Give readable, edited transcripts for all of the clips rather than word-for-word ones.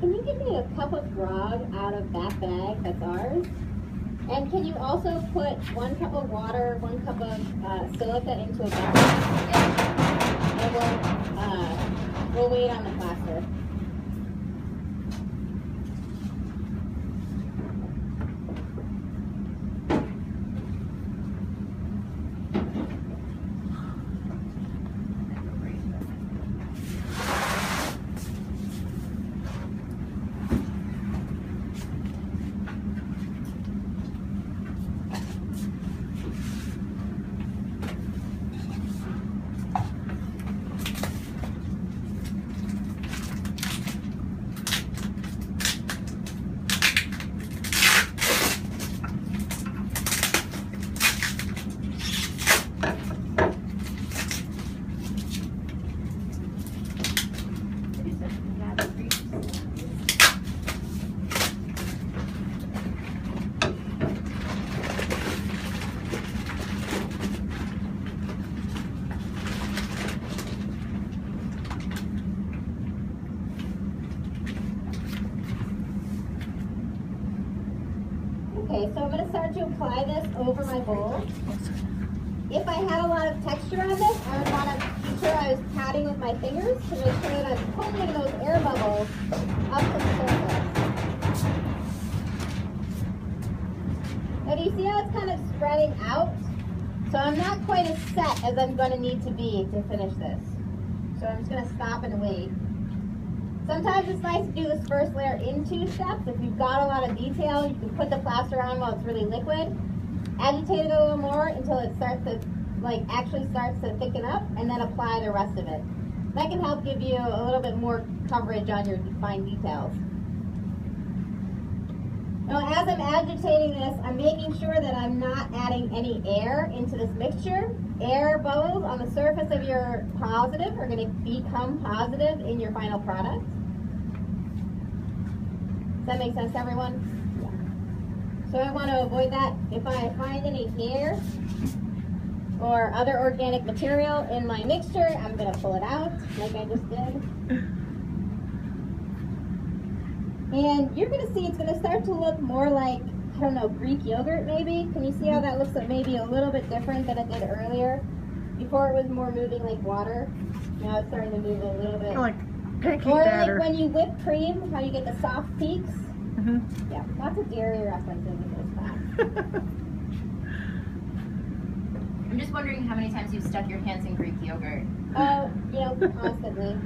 can you give me a cup of grog out of that bag that's ours? And can you also put 1 cup of water, 1 cup of silica into a bucket? And we'll wait on the plaster. Okay, so I'm going to start to apply this over my bowl. If I had a lot of texture on this, I would want to be sure I was patting with my fingers to make sure that I'm pulling those air bubbles up to the surface. Now do you see how it's kind of spreading out? So I'm not quite as set as I'm going to need to be to finish this. So I'm just going to stop and wait. Sometimes it's nice to do this first layer in 2 steps. If you've got a lot of detail, you can put the plaster on while it's really liquid. Agitate it a little more until it starts to, actually starts to thicken up, and then apply the rest of it. That can help give you a little bit more coverage on your fine details. Now, as I'm agitating this, I'm making sure that I'm not adding any air into this mixture. Air bubbles on the surface of your positive are going to become positive in your final product. Does that make sense to everyone? Yeah. So I want to avoid that. If I find any hair or other organic material in my mixture, I'm going to pull it out like I just did. And you're going to see it's going to start to look more like, I don't know, Greek yogurt maybe. Can you see how that looks maybe a little bit different than it did earlier? Before it was more moving like water. Now it's starting to move a little bit. Like pancake or batter. like when you whip cream, how you get the soft peaks. Mm-hmm. Yeah, lots of dairy references in this class. I'm just wondering how many times you've stuck your hands in Greek yogurt. Oh, constantly.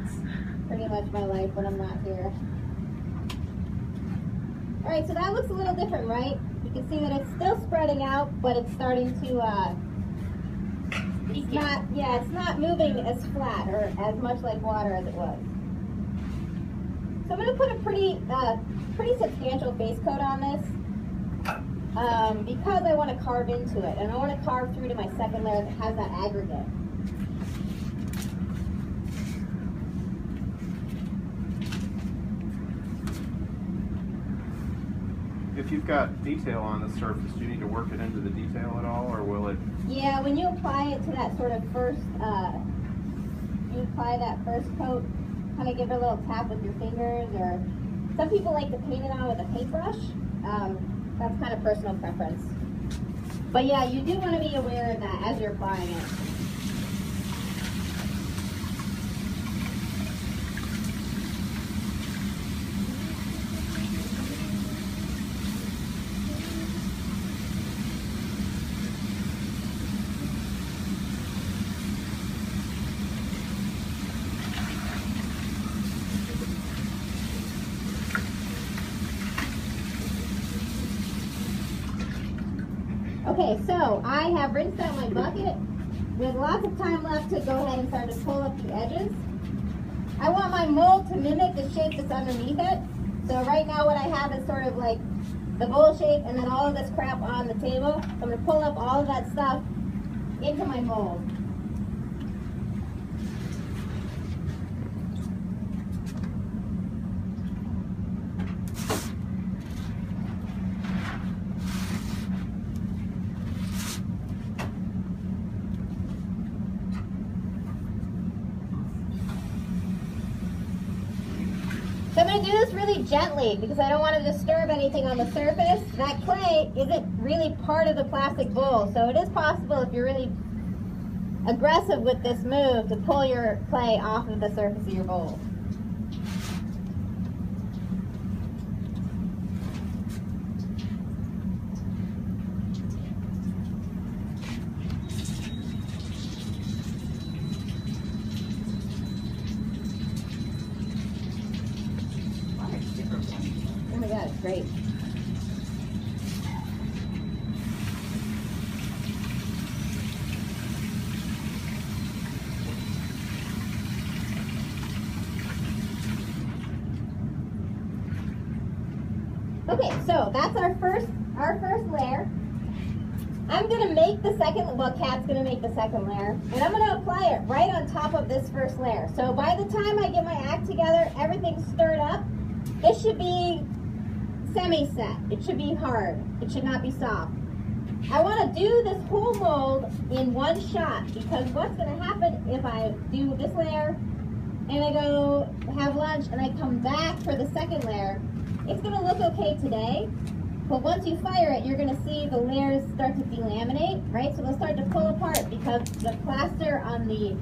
Pretty much my life when I'm not here. All right, so that looks a little different, right? You can see that it's still spreading out, but it's starting to, it's not moving as flat or as much like water as it was. So I'm going to put a pretty substantial base coat on this because I want to carve into it, and I want to carve through to my second layer that has that aggregate. If you've got detail on the surface, do you need to work it into the detail at all, or will it? Yeah, when you apply it to that sort of first, you apply that first coat, kind of give it a little tap with your fingers, or some people like to paint it on with a paintbrush. That's kind of personal preference. But yeah, you do want to be aware of that as you're applying it. Okay, so I have rinsed out my bucket with lots of time left to go ahead and start to pull up the edges. I want my mold to mimic the shape that's underneath it. So right now what I have is sort of like the bowl shape and then all of this crap on the table. So I'm going to pull up all of that stuff into my mold. So I'm going to do this really gently because I don't want to disturb anything on the surface. That clay isn't really part of the plastic bowl, so it is possible if you're really aggressive with this move to pull your clay off of the surface of your bowl. Oh my god, it's great. Okay, so that's our first layer. I'm gonna make the second, well, Kat's gonna make the second layer, and I'm gonna apply it right on top of this first layer. So by the time I get my act together, everything's stirred up. It should be semi-set. It should be hard. It should not be soft. I want to do this whole mold in one shot because what's going to happen if I do this layer and I go have lunch and I come back for the second layer, it's going to look okay today, but once you fire it, you're going to see the layers start to delaminate, right? So they'll start to pull apart because the plaster on the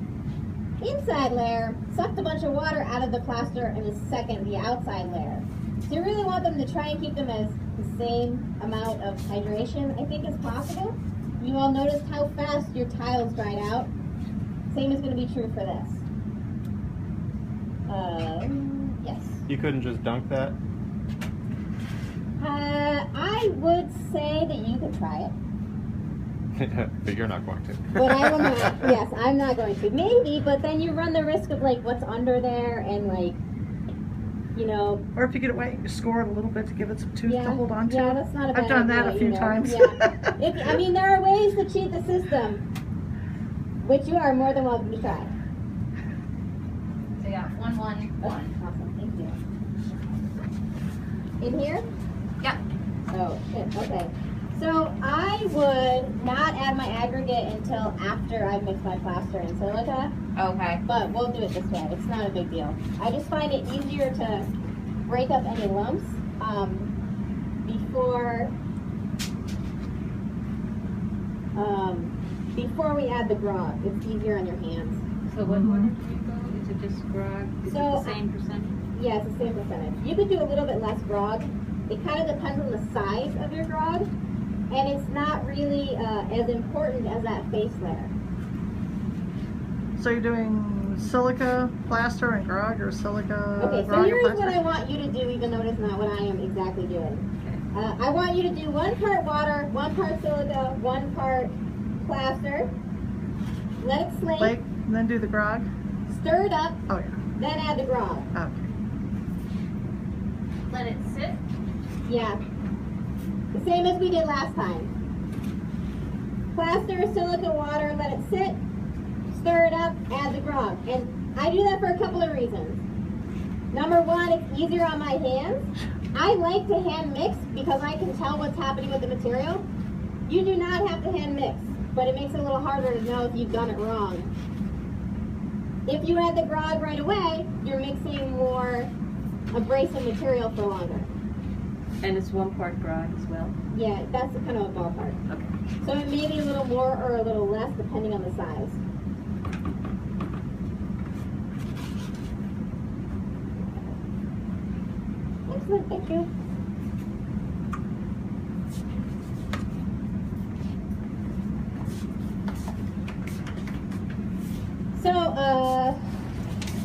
inside layer sucked a bunch of water out of the plaster in the outside layer. So you really want them to try and keep them as the same amount of hydration, I think, as possible. You all noticed how fast your tiles dried out. Same is going to be true for this. Yes. You couldn't just dunk that? I would say that you could try it. But you're not going to. But I will not. Yes, I'm not going to. Maybe, but then you run the risk of like what's under there and like, you know. Or if you get it wet, you score it a little bit to give it some tooth to hold on to. Yeah, that's not a bad I've done that idea a few either. times. Yeah. I mean, there are ways to cheat the system, which you are more than welcome to try. So yeah, 1, 1, 1. Awesome, thank you. In here? Yep. Oh, shit, okay. So I would not add my aggregate until after I've mixed my plaster and silica, Okay. but we'll do it this way. It's not a big deal. I just find it easier to break up any lumps before we add the grog. It's easier on your hands. So what order do you go? Is it just grog? Is it the same percentage? Yeah, it's the same percentage. You could do a little bit less grog. It kind of depends on the size of your grog, and it's not really as important as that face layer. So you're doing silica plaster and grog, or silica Okay, so grog and here's plaster? what I want you to do, even though it's not what I am exactly doing. I want you to do 1 part water, 1 part silica, 1 part plaster. Let it slake. Flake, and then do the grog? Stir it up, Oh, yeah. then add the grog. Okay. Let it sit. Yeah. The same as we did last time. Plaster, silica, water, let it sit, stir it up, add the grog. And I do that for a couple of reasons. Number 1, it's easier on my hands. I like to hand mix because I can tell what's happening with the material. You do not have to hand mix, but it makes it a little harder to know if you've done it wrong. If you add the grog right away, you're mixing more abrasive material for longer. And it's 1 part grog as well? Yeah, that's the kind of a ballpark. Okay. So it may be a little more or a little less depending on the size. Excellent, thank you. So,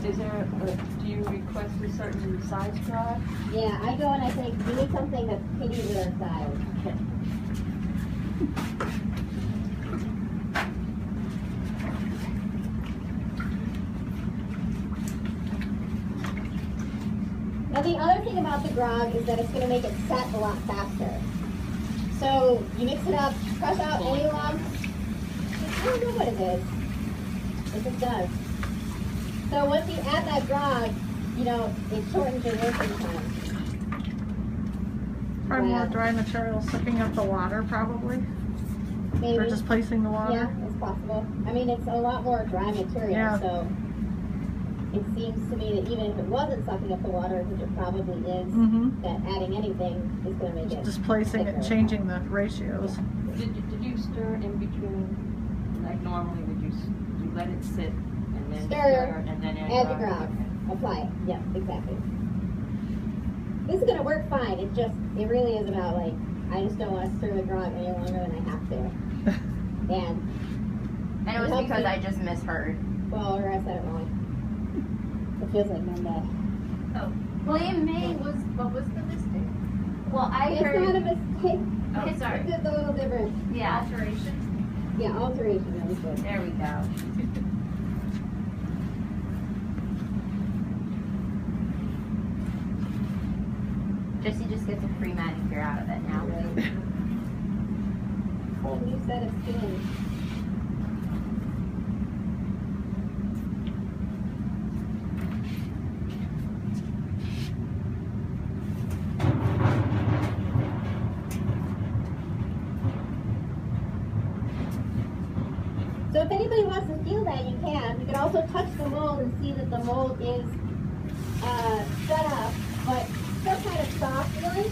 Is there do you request a certain size grog? yeah, I go and I think we need something that's pitty with our size. Now the other thing about the grog is that it's going to make it set a lot faster. So you mix it up, crush out any lumps. I don't know what it is. It just does. So once you add that grog, you know, it shortens your working time. Probably more Yeah. dry material sucking up the water, probably. Maybe. Or just placing the water. Yeah, it's possible. I mean, it's a lot more dry material, Yeah. so. Yeah. So, okay, so I'm going to add my grog. So I'm going to it seems to me that even if it wasn't sucking up the water, which it probably is, Mm-hmm. that adding anything is going to make it Displacing it, thicker. changing the ratios. Did you stir in between, like normally you let it sit and then Stir, and then add the grog, apply it. Yep, exactly. This is going to work fine. It really is about like, I just don't want to stir the grog any longer than I have to. And And it was because I just misheard. well, or I said it wrong. It feels like Monday. Blame me. What was the mistake? Well, I It's heard. not a mistake. Oh, sorry. It's just a little different. Yeah. Alteration. Yeah, alteration. That was good. There we go. Jesse just gets a free manicure out of it now. Right. Whole new set of skin. So if anybody wants to feel that, you can. You can also touch the mold and see that the mold is set up, but still kind of soft feeling.